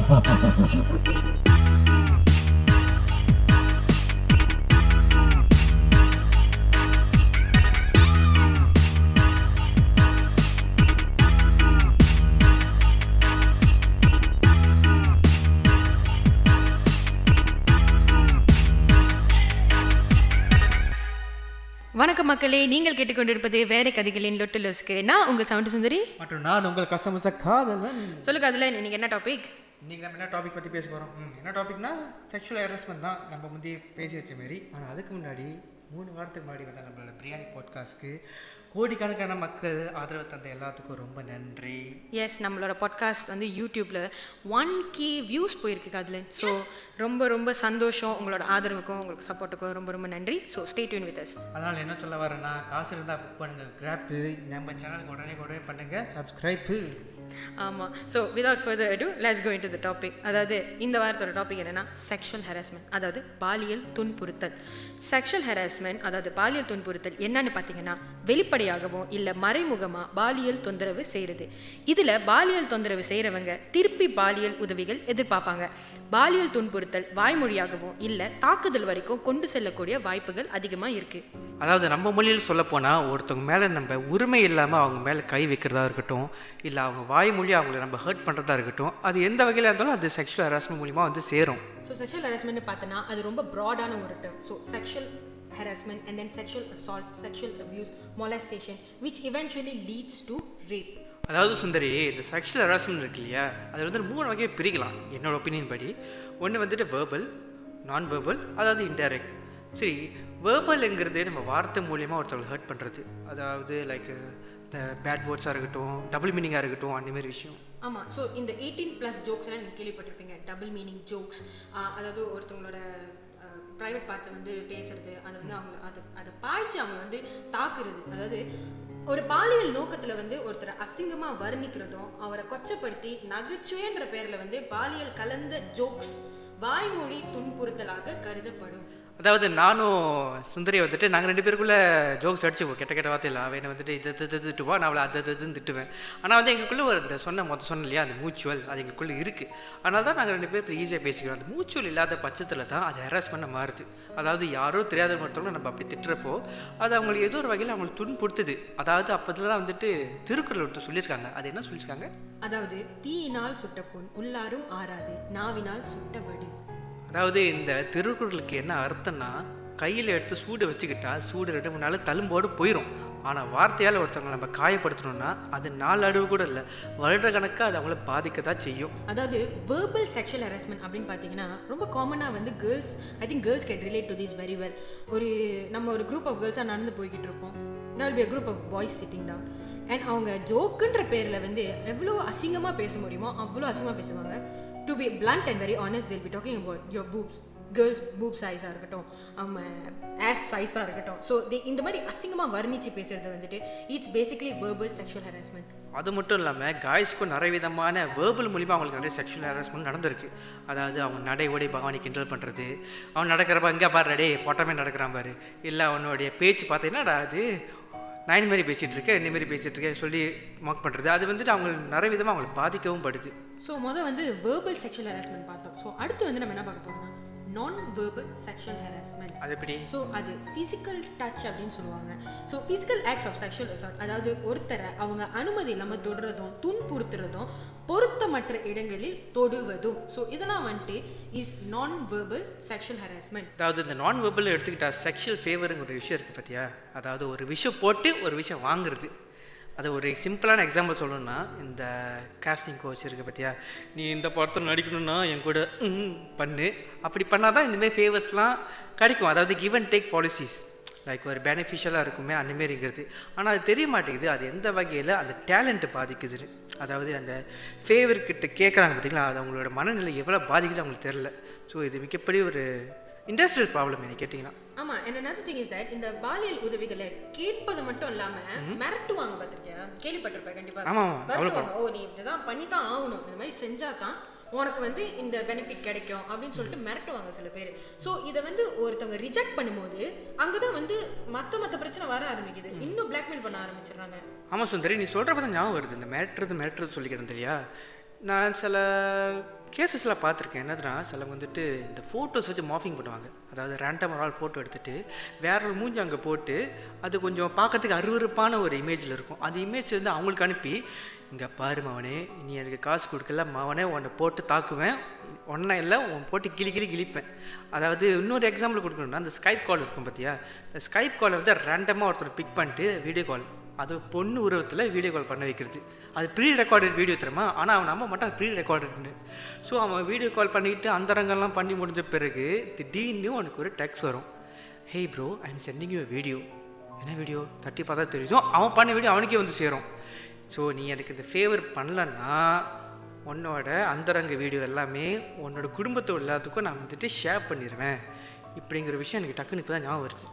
வணக்கம் மக்களே, நீங்கள் கேட்டுக்கொண்டிருப்பது வேற கதைகளின் லொட்டுலோஸ்க்கு. நான் உங்கள் சவுண்ட் சுந்தரி மற்றும் நான் உங்கள் கஸ்டமர்ஸ காதலன். சொல்லுங்க, அதில் இன்னைக்கு என்ன டாபிக்? இன்றைக்கி நம்ம என்ன டாபிக் பற்றி பேச போகிறோம்? என்ன டாபிக்னா செக்ஷுவல் ஹராஸ்மெண்ட் தான். நம்ம முந்தைய பேசி வச்ச மாரி. ஆனால் அதுக்கு முன்னாடி 3 வாரத்துக்கு முன்னாடி வந்து நம்மளோட பிரியாணி பாட்காஸ்ட்க்கு கோடிக்கணக்கான மக்கள் ஆதரவு தந்த எல்லாத்துக்கும் ரொம்ப நன்றி. எஸ், நம்மளோட பாட்காஸ்ட் வந்து யூடியூப்பில் 1K வியூஸ் போயிருக்கு அதில். ஸோ ரொம்ப ரொம்ப சந்தோஷம். உங்களோட ஆதரவுக்கும் உங்களுக்கு சப்போர்ட்டுக்கும் ரொம்ப ரொம்ப நன்றி. So stay tune with us. அதனால் என்ன சொல்ல வரேன்னா, காசு இருந்தால் புக் பண்ணுங்கள் கிராப்பு. நம்ம சேனலுக்கு உடனே பண்ணுங்கள் சப்ஸ்கிரைப்பு. ஆமாம். So without further ado let's go into the topic. அதாவது இந்த வாரத்தோட டாபிக் என்னென்னா செக்ஷுவல் ஹராஸ்மெண்ட், அதாவது பாலியல் துன்புறுத்தல். செக்ஷுவல் ஹராஸ்மெண்ட் அதாவது பாலியல் துன்புறுத்தல் என்னன்னு பார்த்தீங்கன்னா, வெளிப்படையாகவும் இல்லை மறைமுகமாக பாலியல் தொந்தரவு செய்கிறது. இதில் பாலியல் தொந்தரவு செய்கிறவங்க திருப்பி பாலியல் உதவிகள் எதிர்பார்ப்பாங்க. பாலியல் துன்புறுத்தல் வாய்மொழியாகவும் இல்லை தாக்குதல் வரைக்கும் கொண்டு செல்லக்கூடிய வாய்ப்புகள் அதிகமாக இருக்குது. அதாவது நம்ம மொழியில் சொல்லப்போனால், ஒருத்தவங்க மேலே நம்ம உரிமை இல்லாமல் அவங்க மேலே கை வைக்கிறதா இருக்கட்டும், இல்லை அவங்க வாய்மொழி அவங்கள நம்ம ஹர்ட் பண்ணுறதா இருக்கட்டும், அது எந்த வகையில் இருந்தாலும் அது செக்ஷுவல் ஹராஸ்மெண்ட் மூலிமா வந்து சேரும். ஸோ செக்ஷுவல் ஹராஸ்மெண்ட் பார்த்தோன்னா அது ரொம்ப ப்ராடான ஒரு term. So sexual harassment and then sexual assault, sexual abuse, molestation which eventually leads to rape. அதாவது சுந்தரி, இந்த செக்ஷுவல் ஹராஸ்மெண்ட் இருக்கு இல்லையா, அது வந்து 3 வகையை பிரிக்கலாம் என்னோட ஒப்பீனியன் படி. ஒன்று வந்துட்டு வேர்பல், நான் வேர்பல், அதாவது இன்டைரக்ட். சரி, வேர்பல்ங்கிறது நம்ம வார்த்தை மூலியமாக ஒருத்தவங்களை ஹர்ட் பண்ணுறது. அதாவது லைக் இந்த பேட் வேர்ட்ஸாக இருக்கட்டும், டபுள் மீனிங்காக இருக்கட்டும், அந்தமாரி விஷயம். ஆமாம். ஸோ இந்த 18+ ஜோக்ஸ் எல்லாம் நீங்கள் கேள்விப்பட்டிருப்பீங்க. டபுள் மீனிங் ஜோக்ஸ், அதாவது ஒருத்தவங்களோட ப்ரைவேட் பார்ட்ஸை வந்து பேசுறது, அதை வந்து அவங்க அதை பாய்ச்சி அவங்க வந்து தாக்குறது. அதாவது ஒரு பாலியல் நோக்கத்தில் வந்து ஒருத்தரை அசிங்கமாக வர்ணிக்கிறதும், அவரை கொச்சப்படுத்தி நகைச்சுவைன்ற பேரில் வந்து பாலியல் கலந்த ஜோக்ஸ் வாய்மொழி துன்புறுத்தலாக கருதப்படும். அதாவது நானும் சுந்தரி வந்துட்டு நாங்கள் 2 பேருக்குள்ளே ஜோக்ஸ் அடிச்சுப்போம். கெட்ட வார்த்தையில் அவன் என்னை வந்துட்டு இது திட்டுவா, நான் அவளை அதுன்னு திட்டுவேன். ஆனால் வந்து எங்களுக்குள்ளே ஒரு இந்த சொன்ன இல்லையா, அந்த மூச்சுவல் அது எங்களுக்குள்ளே இருக்குது. அதனால தான் நாங்கள் 2 பேர் ஈஸியாக பேசிக்கிறோம். அந்த மூச்சுவல் இல்லாத பட்சத்தில் தான் அது ஹராஸ்மெண்ட் மாறுது. அதாவது யாரோ தெரியாத மற்றவங்க நம்ம அப்படி திட்டுறப்போ அது அவங்களுக்கு ஏதோ ஒரு வகையில் அவங்களுக்கு துன்புறுத்துது. அதாவது அப்போதுல தான் வந்துட்டு திருக்குறள் ஒருத்தர் சொல்லியிருக்காங்க. அது என்ன சொல்லியிருக்காங்க? அதாவது தீயினால் சுட்ட பொன் உள்ளாரும் ஆறாது, நாவினால் சுட்ட வடு. அதாவது இந்த திருக்குறளுக்கு என்ன அர்த்தம்னா, கையில் எடுத்து சூடு வச்சுக்கிட்டா சூடு 2-3 நாள் தழும்போடு போயிடும். ஆனால் வார்த்தையால் ஒருத்தவங்களை நம்ம காயப்படுத்தணும்னா அது 4 அடுவு கூட இல்லை, வருட கணக்காக அது அவங்கள பாதிக்க தான் செய்யும். அதாவது வேர்பல் செக்ஷுவல் ஹராஸ்மெண்ட் அப்படின்னு பார்த்தீங்கன்னா ரொம்ப காமனாக வந்து girls, I think girls can relate to this very well. நம்ம ஒரு குரூப் ஆஃப் கேர்ள்ஸாக நடந்து போய்கிட்டு இருப்போம். there will be a group of boys sitting down and அவங்க ஜோக்குன்ற பேரில் வந்து எவ்வளோ அசிங்கமாக பேச முடியுமோ அவ்வளோ அசிங்கமாக பேசுவாங்க. To be blunt and very honest, they'll be talking about your boobs, girls boob size-ஆக இருக்கட்டும், ass size-ஆக இருக்கட்டும். ஸோ இந்த மாதிரி அசிங்கமாக வர்ணித்து பேசுகிறது வந்துட்டு it's basically verbal sexual harassment. அது மட்டும் இல்லாமல் காய்ஸ்க்கும் நிறைய விதமான வேர்பல் மூலிமா அவங்களுக்கு நிறைய செக்ஷுவல் ஹராஸ்மெண்ட் நடந்திருக்கு. அதாவது அவங்க நடை ஓடி பகவானை கிண்டல் பண்ணுறது, அவன் நடக்கிறப்ப இங்கே பாரு டே பொட்டமே நடக்கிறான் பாரு, இல்லை அவனுடைய பேச்சு பார்த்தீங்கன்னா அது நான் மாரி பேசிகிட்டு இருக்கேன், என்னமாரி பேசிகிட்டு இருக்கேன் சொல்லி மார்க் பண்ணுறது. அது வந்துட்டு அவங்களுக்கு நிறைய விதமாக அவங்களுக்கு பாதிக்கவும் படுது. ஸோ முதல் வந்து வேர்பல் செக்ஷுவல் ஹராஸ்மெண்ட் பார்த்தோம். ஸோ அடுத்து வந்து நம்ம என்ன பார்க்க போகிறோம்னா நான் வேர்பல் செக்ஷுவல் ஹராஸ்மெண்ட். அது எப்படி? ஸோ அது ஃபிசிக்கல் டச் அப்படின்னு சொல்லுவாங்க. So physical acts of sexual assault, அதாவது ஒருத்தரை அவங்க அனுமதி இல்லாமல் தொடுறதும் துன்புறுத்துறதும் பொருத்தமற்ற இடங்களில் தொடுவதும். ஸோ இதெல்லாம் வந்துட்டு இஸ் நான் வேர்பல் செக்ஷுவல் ஹராஸ்மெண்ட். அதாவது இந்த நான் வேர்பல் எடுத்துக்கிட்டா செக்ஷுவல் ஃபேவருங்கிற ஒரு விஷயம் இருக்குது பார்த்தியா, அதாவது ஒரு விஷயம் போட்டு ஒரு விஷயம் வாங்குறது. அது ஒரு சிம்பிளான எக்ஸாம்பிள் சொல்லணும்னா, இந்த காஸ்டிங் கோச் இருக்குது பார்த்தியா, நீ இந்த படத்தில் நடிக்கணும்னா என் கூட பண்ணு, அப்படி பண்ணால் தான் இந்தமாரி ஃபேவர்ஸ்லாம் கிடைக்கும். அதாவது give and take policies like ஒரு பெனிஃபிஷியலாக இருக்குமே அந்தமாரிங்கிறது. ஆனால் அது தெரிய மாட்டேங்குது அது எந்த வகையில் அந்த டேலண்ட்டு பாதிக்குதுன்னு. அதாவது அந்த ஃபேவர்கிட்ட கேட்குறாங்க பார்த்திங்களா, அது அவங்களோட மனநிலை எவ்வளோ பாதிக்குது அவங்களுக்கு தெரில. ஸோ இது மிகப்பெரிய ஒரு இண்டஸ்ட்ரியல் ப்ராப்ளம் என்ன கேட்டிங்கன்னா. ஆமாம். and another thing is that இந்த பாலியல் உதவிகளை கேட்பது மட்டும் இல்லாமல் மிரட்டுவாங்க. பார்த்துருக்கியா? கேள்விப்பட்டிருப்பேன் கண்டிப்பாக. மிரட்டுவாங்க. ஓ நீ இப்படிதான் பண்ணி தான் ஆகணும், இந்த மாதிரி செஞ்சால் தான் உனக்கு வந்து இந்த பெனிஃபிட் கிடைக்கும் அப்படின்னு சொல்லிட்டு மிரட்டுவாங்க சில பேர். ஸோ இதை வந்து ஒருத்தவங்க ரிஜெக்ட் பண்ணும்போது அங்கே தான் வந்து மற்ற பிரச்சனை வர ஆரம்பிக்குது, இன்னும் பிளாக்மெயில் பண்ண ஆரம்பிச்சிடுறாங்க. ஆமாம் சுந்தரி, நீ சொல்கிறப்ப தான் ஞாபகம் வருது இந்த மிரட்டுறது சொல்லிக்கிறேன் இல்லையா. நான் சில கேசஸ்லாம் பார்த்துருக்கேன். என்னதுன்னா சிலவங்க வந்துட்டு இந்த ஃபோட்டோஸ் வச்சு மார்ஃபிங் பண்ணுவாங்க. அதாவது ரேண்டமாக ஒரு ஆள் ஃபோட்டோ எடுத்துகிட்டு வேற ஒரு மூஞ்சி அங்கே போட்டு அது கொஞ்சம் பார்க்கறதுக்கு அருவருப்பான ஒரு இமேஜில் இருக்கும். அந்த இமேஜ் வந்து அவங்களுக்கு அனுப்பி, இங்கே பாரு மவனே, நீ எனக்கு காசு கொடுக்கல மவனே, உன்னை போட்டு தாக்குவேன், ஒன்றை இல்லை உன் போட்டு கிழிப்பேன். அதாவது இன்னொரு எக்ஸாம்பிள் கொடுக்கணும்னா, அந்த ஸ்கைப் கால் இருக்கும் பார்த்தியா, இந்த ஸ்கைப் காலை வந்து ரேண்டமாக ஒருத்தர் பிக் பண்ணிட்டு வீடியோ கால், அது பொண்ணு உருவத்தில் வீடியோ கால் பண்ண வைக்கிறது. அது ப்ரீ ரெக்கார்டட் வீடியோ தெரியுமா, ஆனால் அவன் நம்ப மாட்டான் ப்ரீ ரெக்கார்டட்னு. ஸோ அவன் வீடியோ கால் பண்ணிக்கிட்டு அந்தரங்கெல்லாம் பண்ணி முடிஞ்ச பிறகு திடீர்னு அவனுக்கு ஒரு டெக்ஸ்ட் வரும், hey bro I am sending you video. என்ன வீடியோ தட்டி பார்த்தா தெரியும், அவன் பண்ண வீடியோ அவனுக்கே வந்து சேரும். ஸோ நீ எனக்கு இந்த ஃபேவர் பண்ணலன்னா உன்னோட அந்தரங்க வீடியோ எல்லாமே உன்னோட குடும்பத்தோட எல்லாத்துக்கும் நான் வந்துட்டு ஷேர் பண்ணிடுவேன். இப்படிங்கிற விஷயம் எனக்கு டக்குன்னு இப்போ தான் ஞாபகம் வருது.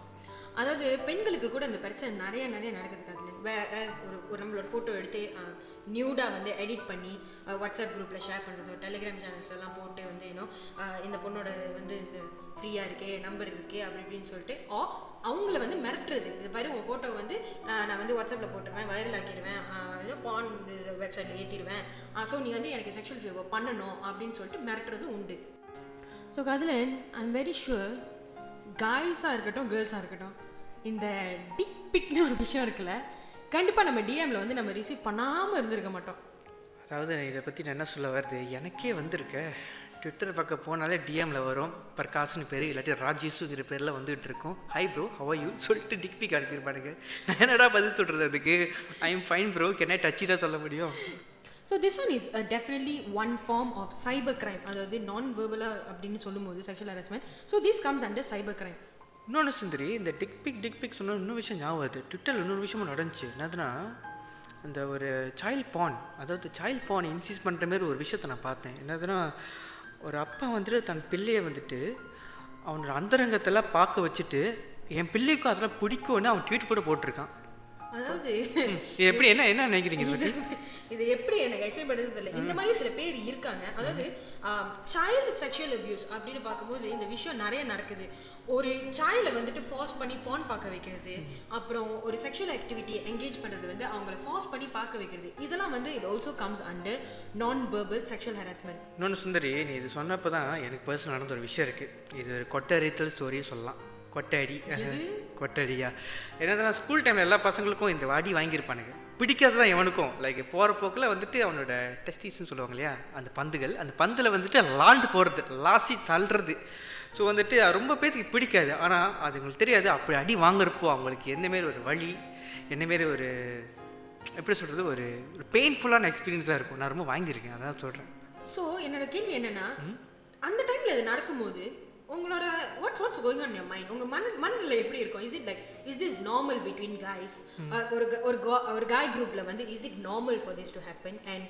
அதாவது பெண்களுக்கு கூட இந்த பிரச்சனை நிறைய நடக்குது. அதில் ஒரு நம்மளோட ஃபோட்டோ எடுத்து நியூடாக வந்து எடிட் பண்ணி வாட்ஸ்அப் குரூப்பில் ஷேர் பண்ணுறதோ, டெலிகிராம் சேனல்ஸ்லாம் போட்டு வந்து இந்த பொண்ணோட வந்து இந்த ஃப்ரீயாக இருக்கே, நம்பர் இருக்கே அப்படி இப்படின்னு சொல்லிட்டு அவங்கள வந்து மிரட்டுறது. இது மாதிரி உன் ஃபோட்டோ வந்து நான் வந்து வாட்ஸ்அப்பில் போட்டுருவேன், வைரல் ஆக்கிடுவேன், பான் வெப்சைட்டில் ஏற்றிடுவேன், ஸோ நீ வந்து எனக்கு செக்ஷுவல் ஃபேவர் பண்ணணும் அப்படின்னு சொல்லிட்டு மிரட்டுறது உண்டு. ஸோ அதில் ஐ எம் வெரி ஷுர் காய்ஸாக இருக்கட்டும் கேர்ள்ஸாக இருக்கட்டும், இந்த டிக் பிக்னு ஒரு விஷயம் இருக்குல்ல, கண்டிப்பாக நம்ம டிஎம்மில் வந்து நம்ம ரிசீவ் பண்ணாமல் இருந்திருக்க மாட்டோம். அதாவது இதை பற்றி நான் என்ன சொல்ல வருது, எனக்கே வந்திருக்க ட்விட்டர் பக்கம் போனாலே டிஎம்மில் வரும், பிரகாஷ்னு பேர் இல்லாட்டி ராஜேஷுங்கிற பேரில் வந்துகிட்டு இருக்கும். Hi bro how are you சொல்லிட்டு டிக் பிக் அனுப்பியிருப்பானுங்க. நான் என்னடா பதில் சொல்கிறது அதுக்கு, I am fine bro can I touch இட்டாக சொல்ல முடியும். So this one is definitely one form of cyber crime. அதாவது நான் வெர்பலாக அப்படின்னு சொல்லும்போது sexual harassment. So this comes under cyber crime. இன்னொன்று சுந்தரி, இந்த டிக் பிக் சொன்ன இன்னொரு விஷயம் ஞாபகம் வருது. ட்விட்டரில் இன்னொரு விஷயமும் நடந்துச்சு. என்னதுன்னா அந்த ஒரு சைல்ட் பான், அதாவது சைல்ட் பான் இன்சிஸ் பண்ணுற மாதிரி ஒரு விஷயத்தை நான் பார்த்தேன். என்னதுன்னா ஒரு அப்பா வந்துட்டு தன் பிள்ளையை வந்துட்டு அவனோட அந்தரங்கத்தெல்லாம் பார்க்க வச்சுட்டு என் பிள்ளைக்கும் அதெல்லாம் பிடிக்கும்னு அவன் ட்வீட் கூட போட்டிருக்கான். அதாவது எப்படி என்ன நினைக்கிறீங்க இது எப்படி எனக்கு எக்ஸ்பிளைன் பண்ணுறது தெரியல. இந்த மாதிரி சில பேர் இருக்காங்க. அதாவது சைல்டு செக்ஷுவல் அபியூஸ் அப்படின்னு பார்க்கும்போது இந்த விஷயம் நிறைய நடக்குது. ஒரு சைல்டை வந்துட்டு ஃபார்ஸ் பண்ணி பான் பார்க்க வைக்கிறது, அப்புறம் ஒரு செக்ஷுவல் ஆக்டிவிட்டியை என்கேஜ் பண்ணுறது வந்து அவங்கள ஃபார்ஸ் பண்ணி பார்க்க வைக்கிறது, இதெல்லாம் வந்து இட் ஆல்சோ கம்ஸ் அண்டர் நான் வெர்பல் செக்ஷுவல் ஹராஸ்மெண்ட். இன்னொன்று சுந்தரி, நீ இது சொன்னப்போ தான் எனக்கு பர்சனல் நடந்த ஒரு விஷயம் இருக்குது. இது ஒரு கொட்டரித்தல் ஸ்டோரின்னு சொல்லலாம். கொட்டடியா என்னதுன்னா, ஸ்கூல் டைமில் எல்லா பசங்களுக்கும் இந்த வாடி வாங்கியிருப்பானுங்க. பிடிக்காது தான் எவனுக்கும். லைக் போகிற போக்கில் வந்துட்டு அவனோட டெஸ்டிஸ்ன்னு சொல்லுவாங்க இல்லையா, அந்த பந்துகள், அந்த பந்தில் வந்துட்டு லாண்டு போகிறது, லாசி தள்ளுறது. ஸோ வந்துட்டு ரொம்ப பேருக்கு பிடிக்காது. ஆனால் அது உங்களுக்கு தெரியாது, அப்படி அடி வாங்குறப்போ அவங்களுக்கு எந்தமாரி ஒரு வலி, என்னமாரி ஒரு எப்படி சொல்கிறது, ஒரு பெயின்ஃபுல்லான எக்ஸ்பீரியன்ஸாக இருக்கும். நான் ரொம்ப வாங்கியிருக்கேன், அதான் சொல்கிறேன். ஸோ என்னோட கேள்வி என்னென்னா, அந்த டைமில் இது நடக்கும்போது உங்களோட what's going on your mind, உங்கள் மனநிலை எப்படி இருக்கும்? Is it like is this normal between guys? ஒரு காய் குரூப்பில் வந்து is it normal for this to happen? And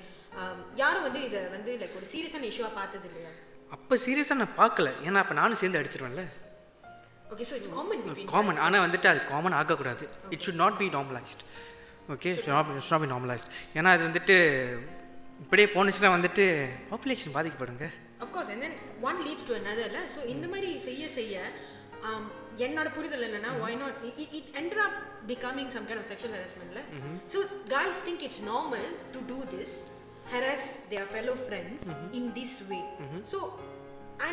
யாரும் வந்து இதை வந்து லைக் ஒரு சீரியஸான இஷ்யூவாக பார்த்தது இல்லையா? அப்போ சீரியஸாக நான் பார்க்கல, ஏன்னா அப்போ நானும் சேர்ந்து அடிச்சிருவேன்ல. Okay, so it's common. ஆனால் வந்துட்டு அது காமன் ஆகக்கூடாது. It should not be normalised. Okay, it's not be normalised. ஏன்னா அது வந்துட்டு இப்படியே போணுச்சுன்னா வந்துட்டு பாப்புலேஷன் பாதிக்கப்படுங்க. Of course, and then one leads to another. So இந்த மாதிரி செய்ய என்னோட புரிதல் என்னன்னா, why not it ended up becoming some kind of sexual harassment. So guys think it's normal to do this, harass their fellow friends in this way. So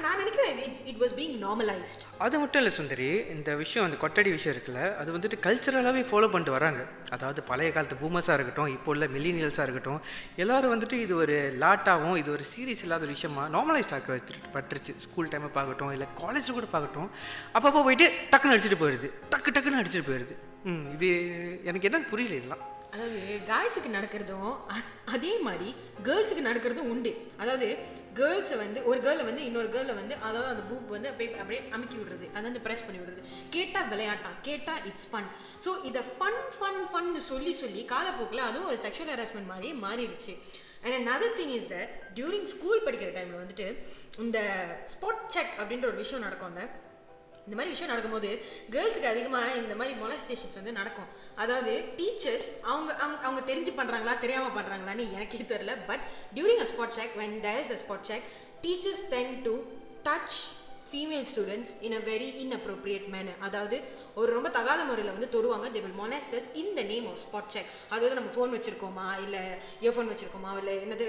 நான் நினைக்கிறேன் it was being normalized. அது மட்டும் இல்லை சுந்தரி, இந்த விஷயம் அந்த கொட்டடி விஷயம் இருக்குல்ல, அது வந்துட்டு கல்ச்சரலாகவே ஃபாலோ பண்ணிட்டு வராங்க. அதாவது பழைய காலத்து பூமர்ஸாக இருக்கட்டும், இப்போ உள்ள மில்லினியல்ஸாக இருக்கட்டும், எல்லோரும் வந்துட்டு இது ஒரு லாட்டாகவும் இது ஒரு சீரியஸ் இல்லாத ஒரு விஷயமா நார்மலைஸ்ட் ஆக்க பட்டுருச்சு. ஸ்கூல் டைமை பார்க்கட்டும், இல்லை காலேஜ் கூட பார்க்கட்டும், அப்பப்போ போயிட்டு டக்குன்னு அடிச்சுட்டு போயிடுது, டக்குன்னு அடிச்சுட்டு போயிடுது. இது எனக்கு என்ன புரியல. இதெல்லாம் அதாவது காய்ஸுக்கு நடக்கிறதும் அதே மாதிரி கேர்ள்ஸுக்கு நடக்கிறதும் உண்டு. அதாவது கேர்ள்ஸை வந்து ஒரு கேர்ளை வந்து இன்னொரு கேர்ளை வந்து அதாவது அந்த பூப் வந்து அப்படியே அமுக்கி விடுறது, அதை வந்து ப்ரெஸ் பண்ணி விடுறது. கேட்டால் விளையாட்டான், கேட்டால் இட்ஸ் ஃபன். ஸோ இதை ஃபன்னு சொல்லி காலப்போக்கில் அதுவும் ஒரு செக்ஷுவல் ஹராஸ்மெண்ட் மாதிரியே மாறிடுச்சு. And another thing is that during school படிக்கிற டைமில் வந்துட்டு இந்த ஸ்பாட் செக் அப்படின்ற ஒரு விஷயம் நடக்கும்ல. இந்த மாதிரி விஷயம் நடக்கும்போது கேர்ள்ஸுக்கு அதிகமாக இந்த மாதிரி மொலஸ்டேஷன்ஸ் வந்து நடக்கும். அதாவது டீச்சர்ஸ் அவங்க தெரிஞ்சு பண்ணுறாங்களா தெரியாமல் பண்ணுறாங்களான்னு எனக்கே தெரியல. But during a spot check, when there is a spot check, teachers tend to touch, female students in a very inappropriate manner. அதாவது ஒரு ரொம்ப தகாத முறையில் வந்து தொடுவாங்க. They will molest us in the name of spot check. அதாவது நம்ம phone வச்சுருக்கோமா, இல்லை இயர்ஃபோன் வச்சுருக்கோமா, இல்லை என்னது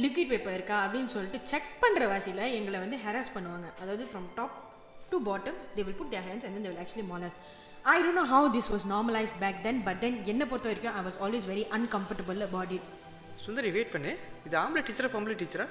லிக்விட் பேப்பர் இருக்கா அப்படின்னு சொல்லிட்டு செக் பண்ணுற வாசியில் எங்களை வந்து ஹெராஸ் பண்ணுவாங்க. அதாவது from top to bottom they will put their hands and then they will actually molest. I don't know how this was normalized back then, but then என்னை பொறுத்த வரைக்கும் I was always very uncomfortable about it. Sundari wait பண்ணு, இது ஆம்பளை டீச்சரா பொம்பளை டீச்சரா?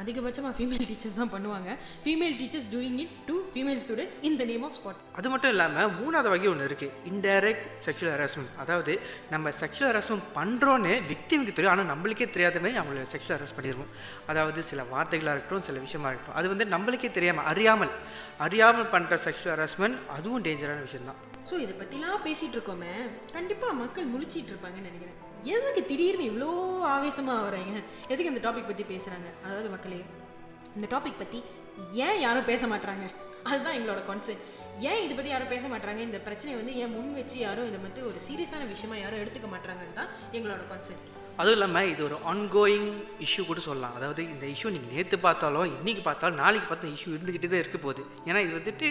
அதிகபட்சமாக ஃபீமேல் டீச்சர்ஸ் தான் பண்ணுவாங்க. Female teachers doing it to female students in the name of spot. அது மட்டும் இல்லாமல் 3வது வகை ஒன்று இருக்குது, இன்டைரக்ட் செக்ஷுவல் ஹராஸ்மெண்ட். அதாவது நம்ம செக்ஷுவல் ஹராஸ்மெண்ட் பண்ணுறோன்னு விக்டிமுக்கு தெரியும், ஆனால் நம்மளுக்கே தெரியாத மாதிரி அவங்கள செக்ஷுவல் ஹராஸ் பண்ணிடுவோம். அதாவது சில வார்த்தைகளாக இருக்கட்டும், சில விஷயமா இருக்கட்டும், அது வந்து நம்மளுக்கே தெரியாமல் அறியாமல் பண்ணுற செக்ஷுவல் ஹராஸ்மெண்ட் அதுவும் டேஞ்சரான விஷயம்தான். ஸோ இதை பற்றிலாம் பேசிகிட்டு இருக்கோமே, கண்டிப்பாக மக்கள் முழிச்சிட்டு இருப்பாங்கன்னு நினைக்கிறேன். எதுக்கு திடீர்னு இவ்வளோ ஆவேசமாக வராங்க, எதுக்கு இந்த டாபிக் பற்றி பேசுகிறாங்க? அதாவது மக்களே, இந்த டாபிக் பற்றி ஏன் யாரும் பேச மாட்டாங்க, அதுதான் எங்களோட கான்செர்ன். ஏன் இதை பற்றி யாரும் பேச மாட்டாங்க, இந்த பிரச்சனையை வந்து ஏன் முன் வச்சு யாரும் இதை வந்து ஒரு சீரியஸான விஷயமா யாரும் எடுத்துக்க மாட்டாங்கன்னு தான் எங்களோட கான்செர்ன். அதுவும் இல்லாமல் இது ஒரு ஆன்கோயிங் இஷ்யூ கூட சொல்லலாம். அதாவது இந்த இஷ்யூ நீங்கள் நேற்று பார்த்தாலும் இன்றைக்கி பார்த்தாலும் நாளைக்கு பார்த்தா இஷ்யூ இருந்துக்கிட்டே தான் இருக்க போகுது. ஏன்னா இது வந்துட்டு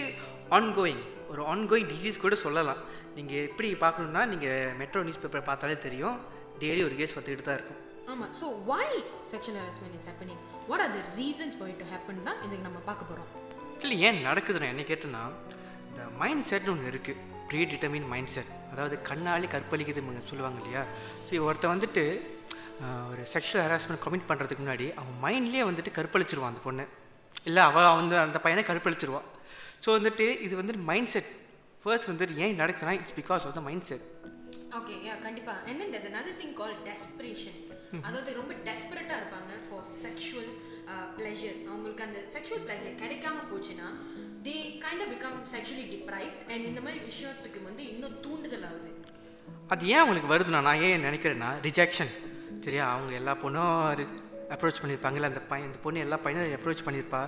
ஒரு ஆன்கோயிங் டிசீஸ் கூட சொல்லலாம். நீங்கள் எப்படி பார்க்கணுன்னா நீங்கள் மெட்ரோ நியூஸ் பேப்பர் பார்த்தாலே தெரியும், டெய்லி ஒரு கேஸ் வந்துக்கிட்டு தான் இருக்கும். ஆமாம். So why sexual harassment is happening, what are the reasons for it to happen தான் இதுக்கு நம்ம பார்க்க போகிறோம். ஆக்சுவலி ஏன் நடக்குதுன்னு என்ன கேட்டேன்னா, இந்த மைண்ட் செட்னு ஒன்று இருக்குது, ப்ரீ டிட்டர்மின் மைண்ட் செட். அதாவது கண்ணாலே கற்பழிக்குதுன்னு சொல்லுவாங்க இல்லையா. ஸோ ஒருத்தன் வந்துட்டு ஒரு செக்ஷுவல் ஹராஸ்மெண்ட் கமிட் பண்ணுறதுக்கு முன்னாடி அவன் மைண்ட்லேயே வந்துட்டு கற்பழிச்சிருவான் அந்த பொண்ணை, இல்லை அவள் வந்து அந்த பையனை கற்பழிச்சிருவான். ஸோ வந்துட்டு இது வந்துட்டு மைண்ட் செட். ஃபர்ஸ்ட் வந்துட்டு ஏன் நடக்குதுன்னா, it's because of the mind set. Okay, yeah, கண்டிப்பாக. And then there's another thing called desperation. அதாவது ரொம்ப டெஸ்பரேட்டாக இருப்பாங்க ஃபார் செக்ஷுவல் ப்ளஷர். அவங்களுக்கு அந்த செக்ஷுவல் ப்ளஷர் கிடைக்காம போச்சுன்னா they kind of become sexually deprived and இந்த மாதிரி விஷயத்துக்கு வந்து இன்னும் தூண்டுதல் ஆகுது. அது ஏன் அவங்களுக்கு வருதுன்னா, நான் ஏன் நினைக்கிறேன்னா, ரிஜெக்ஷன். சரியா, அவங்க எல்லா பொண்ணும் அப்ரோச் பண்ணியிருப்பாங்கல்ல, இந்த பொண்ணு எல்லா பையனும் அப்ரோச் பண்ணியிருப்பா,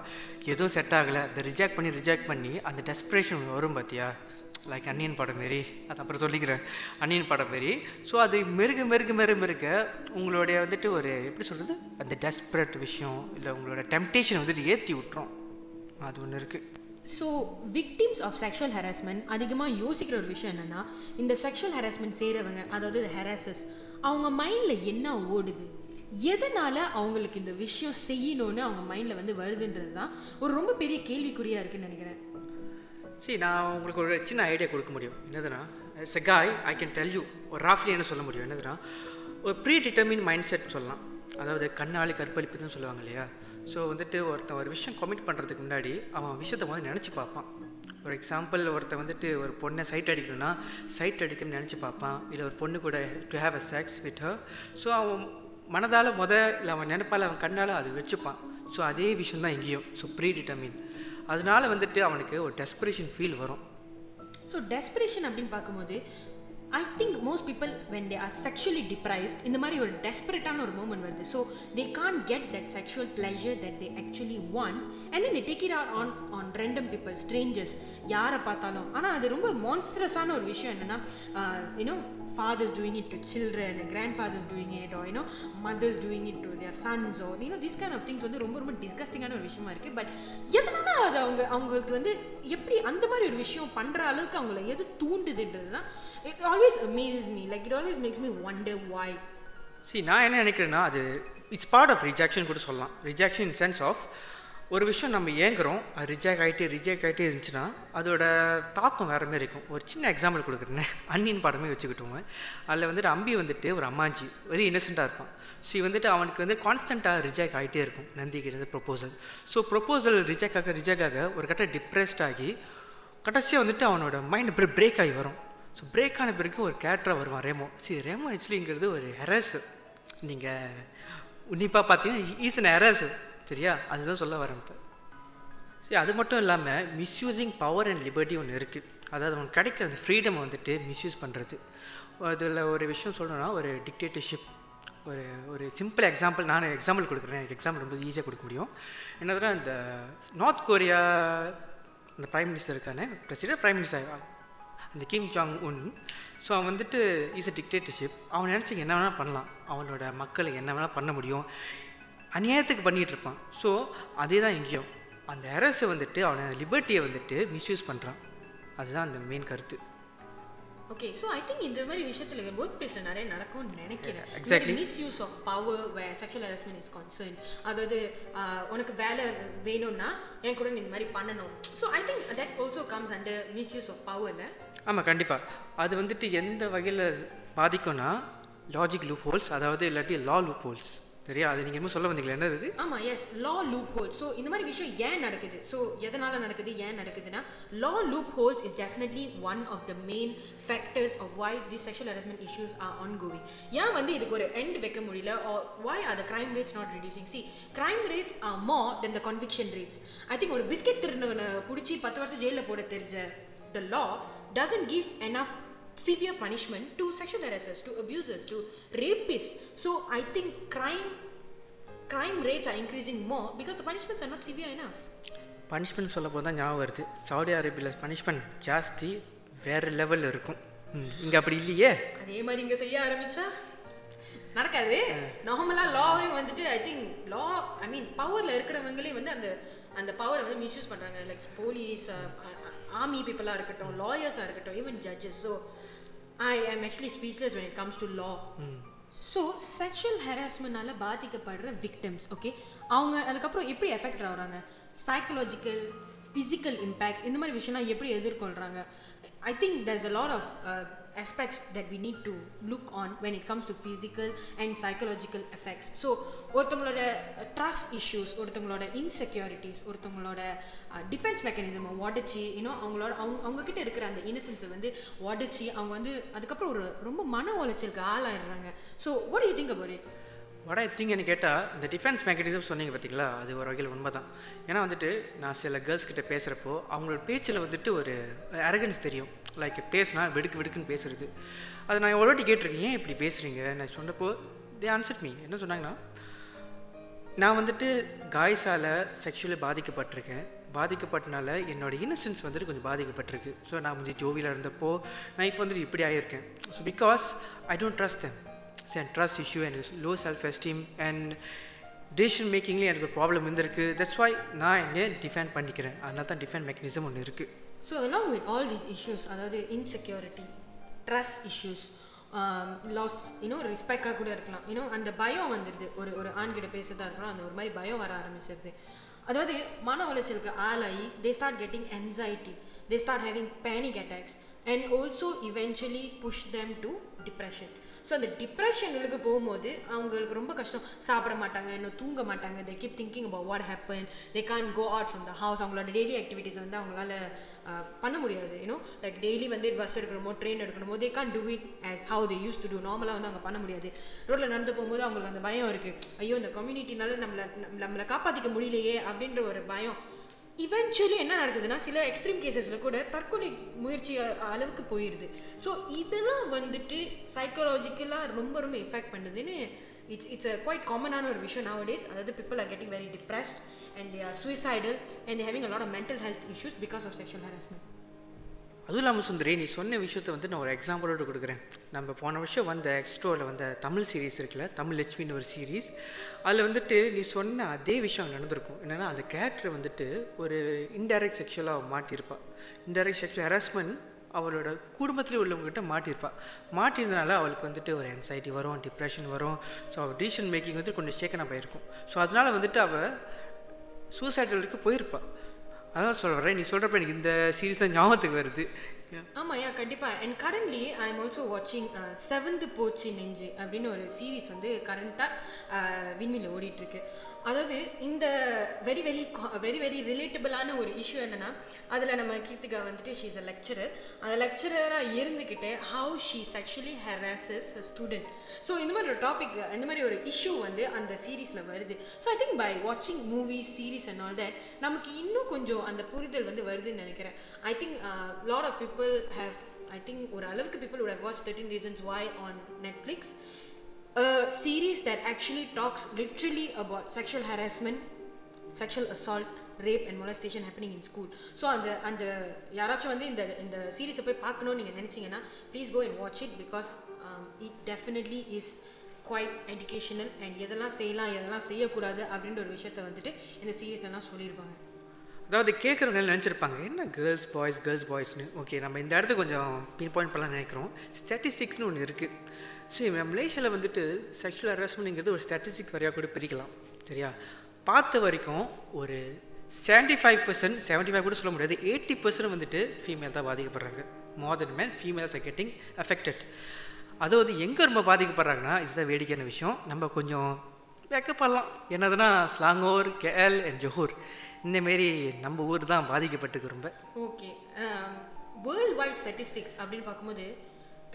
எதுவும் செட் ஆகலை, அதை ரிஜெக்ட் பண்ணி அந்த டெஸ்பிரேஷன் வரும் பார்த்தியா, லைக் அன்னியன் படம் மாரி. அது அப்புறம் சொல்லிக்கிறேன், அன்னியன் படம் மாரி. ஸோ அது மெருக உங்களுடைய வந்துட்டு ஒரு எப்படி சொல்கிறது, அந்த டெஸ்பரேட் விஷயம் இல்லை உங்களோட டெம்டேஷன் வந்துட்டு ஏற்றி விட்டுரும். அது ஒன்று இருக்குது. So victims of sexual harassment அதிகமாக யோசிக்கிற ஒரு விஷயம் என்னென்னா, இந்த செக்ஷுவல் ஹராஸ்மெண்ட் செய்கிறவங்க, அதாவது ஹராசஸ், அவங்க மைண்டில் என்ன ஓடுது, எதனால் அவங்களுக்கு இந்த விஷயம் செய்யணும்னு அவங்க மைண்டில் வந்து வருதுன்றது தான் ஒரு ரொம்ப பெரிய கேள்விக்குறியாக இருக்குதுன்னு நினைக்கிறேன். சரி, நான் உங்களுக்கு ஒரு சின்ன ஐடியா கொடுக்க முடியும். என்னதுன்னா, as a guy I can tell you, ஒரு ராஃப்லி என்ன சொல்ல முடியும் என்னதுன்னா, ஒரு ப்ரீ டிட்டர்மின் மைண்ட் செட் சொல்லலாம். அதாவது கண்ணாலே கற்பழிப்புன்னு சொல்லுவாங்க இல்லையா. ஸோ வந்துட்டு ஒருத்தன் ஒரு விஷயம் கமிட் பண்ணுறதுக்கு முன்னாடி அவன் விஷயத்தை வந்து நினச்சி பார்ப்பான். ஒரு எக்ஸாம்பிள், ஒருத்தன் வந்துட்டு ஒரு பொண்ணை சைட் அடிக்கணும்னா சைட் அடிக்கணும்னு நினச்சி பார்ப்பான், இல்லை ஒரு பொண்ணு கூட to have a sex with her. So அவன் மனதால் இல்லை அவன் நினைப்பால் அவன் கண்ணால் அது வச்சுப்பான். ஸோ அதே விஷயம் தான் இங்கேயும். So predetermine. அதனால வந்துட்டு அவனுக்கு ஒரு டெஸ்பரேஷன் ஃபீல் வரும். ஸோ டெஸ்பரேஷன் அப்படின்னு பார்க்கும்போது I think most people when they are sexually deprived இந்த மாதிரி ஒரு டெஸ்பரேட்டான ஒரு மூமெண்ட் வருது. So they can't get that sexual pleasure that they actually want and then they take it out on random people, strangers, யாரை பார்த்தாலும். ஆனால் அது ரொம்ப மான்ஸ்ட்ரஸான ஒரு விஷயம். என்னென்னா, fathers doing it to children, grandfathers doing it, or mothers doing it to their sons, or these kind of things வந்து ரொம்ப ரொம்ப டிஸ்கஸ்டிங்கான ஒரு விஷயமா இருக்குது. பட் எதனால அது அவங்களுக்கு வந்து எப்படி அந்த மாதிரி ஒரு விஷயம் பண்ணுற அளவுக்கு அவங்கள எது தூண்டுதுன்றது தான் it always amazes me, like it always makes me wonder why. See, நான் என்ன நினைக்கிறேன்னா, அது இட்ஸ் பார்ட் ஆஃப் ரிஜெக்ஷன் கூட சொல்லலாம். ரிஜெக்ஷன் இன் சென்ஸ் ஆஃப் ஒரு விஷயம் நம்ம ஏங்குறோம், அது ரிஜெக்ட் ஆகிட்டே இருந்துச்சுன்னா அதோட தாக்கம் வேறு மாதிரி இருக்கும். ஒரு சின்ன எக்ஸாம்பிள் கொடுக்குறேன், அன்னியன் படமே வச்சுக்கிட்டோங்க. அதில் வந்துட்டு அம்பி வந்துட்டு ஒரு அம்மாஞ்சி வெரி இன்னசென்ட்டாக இருப்பான். ஸோ வந்துட்டு அவனுக்கு வந்து கான்ஸ்டண்ட்டாக ரிஜெக்ட் ஆகிட்டே இருக்கும் நந்திக்கிட்ட ப்ரொப்போசல். ஸோ ப்ரொப்போசல் ரிஜெக்ட் ஆக ஒரு கட்ட டிப்ரெஸ்ட் ஆகி கடைசியாக வந்துட்டு அவனோட மைண்ட் அப்படியே பிரேக் ஆகி வரும். ஸோ பிரேக் ஆன பிறகு ஒரு கேரக்டராக வருவான் ரேமோ. ரேமோ ஆக்சுவலிங்கிறது ஒரு ஹெராஸு. நீங்கள் உன்னிப்பாக பார்த்தீங்கன்னா ஈஸ் அன் ஹெராஸு. சரியா, அதுதான் சொல்ல வரேன் இப்போ. சரி, அது மட்டும் இல்லாமல் மிஸ்யூஸிங் பவர் அண்ட் லிபர்ட்டி ஒன்று இருக்குது. அதாவது அவனுக்கு கிடைக்கிற அந்த ஃப்ரீடம் வந்துட்டு மிஸ்யூஸ் பண்ணுறது. அதில் ஒரு விஷயம் சொல்லணும்னா, ஒரு டிக்டேட்டர்ஷிப். ஒரு சிம்பிள் எக்ஸாம்பிள் நான் எக்ஸாம்பிள் கொடுக்குறேன். எனக்கு எக்ஸாம்பிள் ரொம்ப ஈஸியாக கொடுக்க முடியும். என்னதுன்னா, இந்த நார்த் கொரியா அந்த பிரைம் மினிஸ்டர் இருக்கானே, பிரைம் மினிஸ்டர் அந்த கிம் ஜாங் உன். ஸோ அவன் வந்துட்டு இஸ் அ டிக்டேட்டர்ஷிப். அவன் நினச்சி என்ன வேணால் பண்ணலாம், அவனோட மக்களுக்கு என்ன வேணால் பண்ண முடியும், அநியாயத்துக்கு பண்ணிகிட்டு இருப்பான். ஸோ அதே தான் இங்கேயும். அந்த எரர்ஸை வந்துட்டு அவனை லிபர்ட்டியை வந்துட்டு மிஸ்யூஸ் பண்ணுறான். அதுதான் அந்த மெயின் கருத்து. ஓகே, ஸோ ஐ திங்க் இந்த மாதிரி விஷயத்தில் ஒர்க் பிளேஸில் நிறைய நடக்கும்னு நினைக்கிறேன். Exactly. Misuse of power where sexual harassment is concern. அதாவது உனக்கு வேலை வேணும்னா என் கூட நீ இந்த மாதிரி பண்ணணும். So I think that also comes under misuse of பவர்ல. ஆமாம், கண்டிப்பாக. அது வந்துட்டு எந்த வகையில் பாதிக்கும்னா லாஜிக் லூப் ஹோல்ஸ், அதாவது இல்லாட்டி லா லூப் ஹோல்ஸ். சரியா? அது நீங்கள் என்ன சொல்ல வந்தீங்களா? என்னது? ஆமாம், எஸ், லா லூப் ஹோல்ஸ். ஸோ இந்த மாதிரி விஷயம் ஏன் நடக்குது, ஸோ எதனால் நடக்குது, ஏன் நடக்குதுன்னா law loopholes is definitely one of the main factors of why the sexual harassment issues are ongoing. ஏன் வந்து இதுக்கு ஒரு எண்ட் வைக்க முடியல, or why are the crime rates not reducing? See, crime rates are more than the conviction rates. I think ஒரு biscuit திருநவனை பிடிச்சி 10 வருஷம் ஜெயிலில் போட தெரிஞ்ச the law doesn't give enough severe punishment to sexual harassers, to abusers, to rapists. So I think crime rates are increasing more because the punishments are not severe enough. Punishment சொல்ல போது தான் ஞாபகம் வருது, சவுதி அரேபியாவில் punishment ஜாஸ்தி, வேறு லெவலில் இருக்கும். இங்கே அப்படி இல்லையே. அதே மாதிரி இங்கே செய்ய ஆரம்பித்தா நடக்காது. நார்மலாக லாவே வந்துட்டு ஐ திங்க் லா ஐ மீன் பவரில் இருக்கிறவங்களே வந்து அந்த பவரை வந்து மிஸ்யூஸ் பண்ணுறாங்க. லைக் போலீஸ், ஆர்மி பீப்புளாக இருக்கட்டும், லாயர்ஸாக இருக்கட்டும், even judges. So I am actually speechless when it comes to law. So sexual ஹராஸ்மெண்ட்னால பாதிக்கப்படுற விக்டிம்ஸ், ஓகே, அவங்க அதுக்கப்புறம் எப்படி எஃபெக்ட் ஆகுறாங்க, சைக்கலாஜிக்கல், ஃபிசிக்கல் இம்பேக்ட்ஸ், இந்த மாதிரி விஷயம்லாம் எப்படி எதிர்கொள்கிறாங்க. I think there's a lot of aspects that we need to look on when it comes to physical and psychological effects. So ஒருத்தங்களோட ட்ரஸ்ட் இஷ்யூஸ், ஒருத்தங்களோட இன்செக்யூரிட்டிஸ், ஒருத்தங்களோட டிஃபென்ஸ் மெக்கானிசமை உடச்சி, அவங்களோட அவங்கக்கிட்ட இருக்கிற அந்த இன்னசென்ஸை வந்து உடச்சி அவங்க வந்து அதுக்கப்புறம் ஒரு ரொம்ப மன உளைச்சலுக்கு ஆளாயிடுறாங்க. So what do you think about it? What I think என்ன கேட்டால், இந்த டிஃபென்ஸ் மெக்கானிசம் சொன்னீங்க பார்த்தீங்களா, அது ஒரு வகையில் உண்மை தான். ஏன்னா வந்துட்டு நான் சில கேர்ள்ஸ் கிட்ட பேசுகிறப்போ அவங்களோட பேச்சில் வந்துட்டு ஒரு அரகன்ஸ் தெரியும். லைக் பேசினா வெடுக்குன்னு பேசுகிறது. அதை நான் ஒரு வாட்டி கேட்டிருக்கேன், ஏன் இப்படி பேசுகிறீங்க நான் சொன்னப்போ தே ஆன்சர்ட் மீ. என்ன சொன்னாங்கன்னா, நான் வந்துட்டு காய்ஸால் செக்ஷுவலி பாதிக்கப்பட்டனால என்னோடய இன்னசென்ஸ் வந்துட்டு கொஞ்சம் பாதிக்கப்பட்டிருக்கு. ஸோ நான் கொஞ்சம் ஜோவியில் இருந்தப்போ நான் இப்போ வந்துட்டு இப்படி ஆகியிருக்கேன். So because I don't trust them, and trust issue and low self esteem and decision makingல எனக்கு ஒரு ப்ராப்ளம் இருந்திருக்கு. தட்ஸ் வை நான் என்ன டிஃபெண்ட் பண்ணிக்கிறேன். அதனால தான் டிஃபெண்ட் மெக்கானிசம் ஒன்று இருக்குது. So along with all these issues, அதாவது இன்செக்யூரிட்டி, ட்ரஸ்ட் இஷ்யூஸ், லாஸ், ரெஸ்பெக்டாக கூட இருக்கலாம், அந்த பயம் வந்துடுது. ஒரு ஆண்கிட்ட பேசுறதா இருக்கலாம், அந்த ஒரு மாதிரி பயம் வர ஆரம்பிச்சிருது. அதாவது மன உளைச்சலுக்கு ஆளாகி they start getting anxiety, they start having panic attacks and also eventually push them to depression. So அந்த டிப்ரெஷனுக்கு போகும்போது அவங்களுக்கு ரொம்ப கஷ்டம். சாப்பிட மாட்டாங்க, இன்னும் தூங்க மாட்டாங்க. they keep thinking about what happened, they can't go out from the house. அவங்களோட டெய்லி ஆக்டிவிட்டீஸ் வந்து அவங்களால பண்ண முடியாது. லைக் டெய்லி வந்து பஸ் எடுக்கணுமோ ட்ரெயின் எடுக்கணுமோ they can't do it as how they used to do. நார்மலாக வந்து அவங்க பண்ண முடியாது. ரோட்டில் நடந்து போகும்போது அவங்களுக்கு அந்த பயம் இருக்குது, ஐயோ இந்த கம்யூனிட்டினால நம்மளை காப்பாற்றிக்க முடியலையே அப்படின்ற ஒரு பயம். இவென்ச்சுவலி என்ன நடக்குதுன்னா, சில எக்ஸ்ட்ரீம் கேசஸில் கூட தற்கொலை முயற்சி அளவுக்கு போயிடுது. ஸோ இதெல்லாம் வந்துட்டு சைக்கலாஜிக்கலாக ரொம்ப எஃபெக்ட் பண்ணுதுன்னு இட்ஸ் அ குவைட் காமனான ஒரு விஷயம் nowadays. அதாவது people are getting very depressed and they are suicidal and they are having a lot of mental health issues because of sexual harassment. அதுவும் இல்லாமல் சுந்தரி, நீ சொன்ன விஷயத்தை வந்து நான் ஒரு எக்ஸாம்பிளோடு கொடுக்குறேன். நம்ம போன வருஷம் வந்த எக்ஸ்ட்ரோவில் வந்த தமிழ் சீரீஸ் இருக்குல்ல, தமிழ் லட்சுமின்னு ஒரு சீரீஸ். அதில் வந்துட்டு நீ சொன்ன அதே விஷயம் நடந்திருக்கும். என்னென்னா, அந்த கேரக்டர் வந்துட்டு ஒரு இன்டைரக்ட் செக்ஷுவலாக மாட்டியிருப்பாள். இன்டைரக்ட் செக்ஷுவல் ஹராஸ்மெண்ட் அவளோட குடும்பத்தில் உள்ளவங்ககிட்ட மாட்டியிருந்தனால அவளுக்கு வந்துட்டு ஒரு ஆன்சைட்டி வரும், டிப்ரெஷன் வரும். ஸோ அவள் டிசிஷன் மேக்கிங் வந்து கொஞ்சம் ஷேக்கனாக போயிருக்கும். ஸோ அதனால் வந்துட்டு அவள் சூசைட் வரைக்கும் போயிருப்பாள். அதான் சொல்கிறேன், நீ சொல்கிறப்ப எனக்கு இந்த சீரீஸ் தான் ஞாபகத்துக்கு வருது. ஆமாம், கண்டிப்பாக. And currently I am also வாட்சிங் செவன்த்து போச்சு நெஞ்சு அப்படின்னு ஒரு சீரீஸ் வந்து கரண்ட்டாக விண்வெளியில் ஓடிட்டுருக்கு. அதாவது இந்த வெரி வெரி ரிலேட்டபிளான ஒரு இஷ்யூ என்னென்னா, அதில் நம்ம கீர்த்திகா வந்துட்டு ஷீ இஸ் அ லெக்சரர். அந்த லெக்சரராக இருந்துக்கிட்டு how she sexually harasses a student. So இந்த மாதிரி ஒரு டாபிக், இந்த மாதிரி ஒரு இஷ்யூ வந்து அந்த சீரீஸில் வருது. ஸோ ஐ திங்க் பை வாட்சிங் movies, series and all that நமக்கு இன்னும் கொஞ்சம் அந்த புரிதல் வந்து வருதுன்னு நினைக்கிறேன். I think lot of people have, I think ஒரு அளவுக்கு people would have watched 13 Reasons Why on Netflix, a series that actually talks literally about sexual harassment, sexual assault, rape and molestation happening in school. So அந்த யாராச்சும் வந்து இந்த சீரீஸை போய் பார்க்கணும்னு நீங்கள் நினச்சிங்கன்னா please go and watch it because it definitely is quite educational and எதெல்லாம் செய்யலாம் எதெல்லாம் செய்யக்கூடாது அப்படின்ற ஒரு விஷயத்தை வந்துட்டு இந்த சீரீஸ்லாம் சொல்லியிருப்பாங்க. அதாவது கேட்குறவங்க நினச்சிருப்பாங்க என்ன கேர்ள்ஸ் பாய்ஸ்னு. ஓகே, நம்ம இந்த இடத்துக்கு கொஞ்சம் பின் பாயிண்ட் பண்ணலாம் நினைக்கிறோம். ஸ்டாட்டிஸ்டிக்ஸ்னு ஒன்று இருக்குது. ஸோ மலேசியாவில் வந்துட்டு செக்ஷுவல் ஹராஸ்மெண்ட்ங்கிறது ஒரு ஸ்டாட்டிஸ்டிக் வரையாக கூட பிரிக்கலாம். சரியா? பார்த்த வரைக்கும் ஒரு 75%, 75 கூட சொல்ல முடியாது, 80% வந்துட்டு ஃபீமேல் தான் பாதிக்கப்படுறாங்க. More than man, females are getting affected. அதாவது எங்கே ரொம்ப பாதிக்கப்படுறாங்கன்னா, இதுதான் வேடிக்கையான விஷயம். நம்ம கொஞ்சம் வெக்கப்படலாம். என்னதுன்னா ஸ்லாங்கோர், கேஎல் அண்ட் ஜொஹூர் இந்தமாரி நம்ம ஊர் தான் பாதிக்கப்பட்டுக்கு ரொம்ப. ஓகே, வேர்ல்ட் வைட் ஸ்டாட்டிஸ்டிக்ஸ் அப்படின்னு பார்க்கும்போது,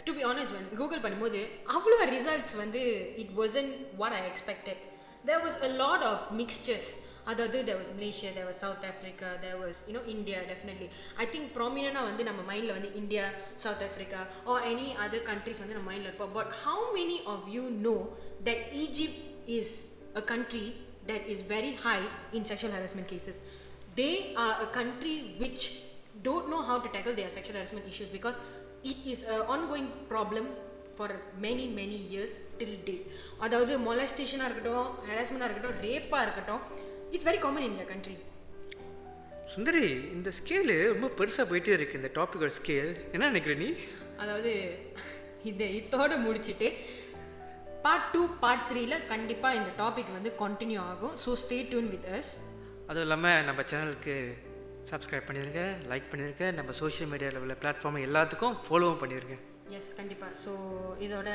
டு பி ஆனஸ்ட், கூகுள் பண்ணும்போது அவ்வளோ ரிசல்ட்ஸ் வந்து it wasn't what I expected. There was a lot of mixtures. அதாவது there was Malaysia, there was South Africa, there was India. Definitely I think ப்ராமினெண்டாக வந்து நம்ம மைண்டில் வந்து India, south Africa or any other countries வந்து நம்ம மைண்டில் இருப்போம். But how many of you know that Egypt is a country that is very high in sexual harassment cases? They are a country which don't know how to tackle their sexual harassment issues because it is an ongoing problem for many years till date. அதாவது மொலஸ்டேஷனாக இருக்கட்டும், ஹராஸ்மெண்ட்டாக இருக்கட்டும், ரேப்பாக இருக்கட்டும், it's very common in the country. Sundari, இந்த scale ரொம்ப பெருசாக போயிட்டே இருக்குது. இந்த டாப்பிக்கோட ஸ்கேல் என்ன நினைக்கிற நீ? அதாவது இதோடு முடிச்சுட்டு பார்ட் 2 பார்ட் 3ல கண்டிப்பாக இந்த டாபிக் வந்து கண்டினியூ ஆகும். So stay tune with us. அதுவும் இல்லாமல் நம்ம சேனலுக்கு சப்ஸ்கிரைப் பண்ணிடுங்க, லைக் பண்ணிடுங்க, நம்ம சோஷியல் மீடியாவில் உள்ள பிளாட்ஃபார்ம் எல்லாத்துக்கும் ஃபாலோவும் பண்ணிடுங்க. எஸ், கண்டிப்பாக. ஸோ இதோட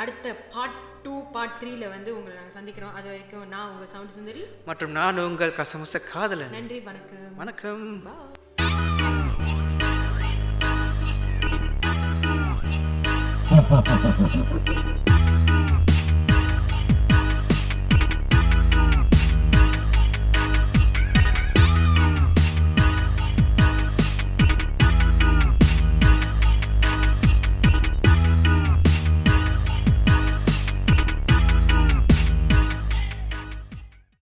அடுத்த பார்ட் 2 பார்ட் 3ல வந்து உங்களை நாங்கள் சந்திக்கிறோம். அது வரைக்கும் நான் உங்கள் சவுண்ட் சுந்தரி மற்றும் நான் உங்கள் கசமுச காதலன். நன்றி, வணக்கம். வணக்கம். பாய்.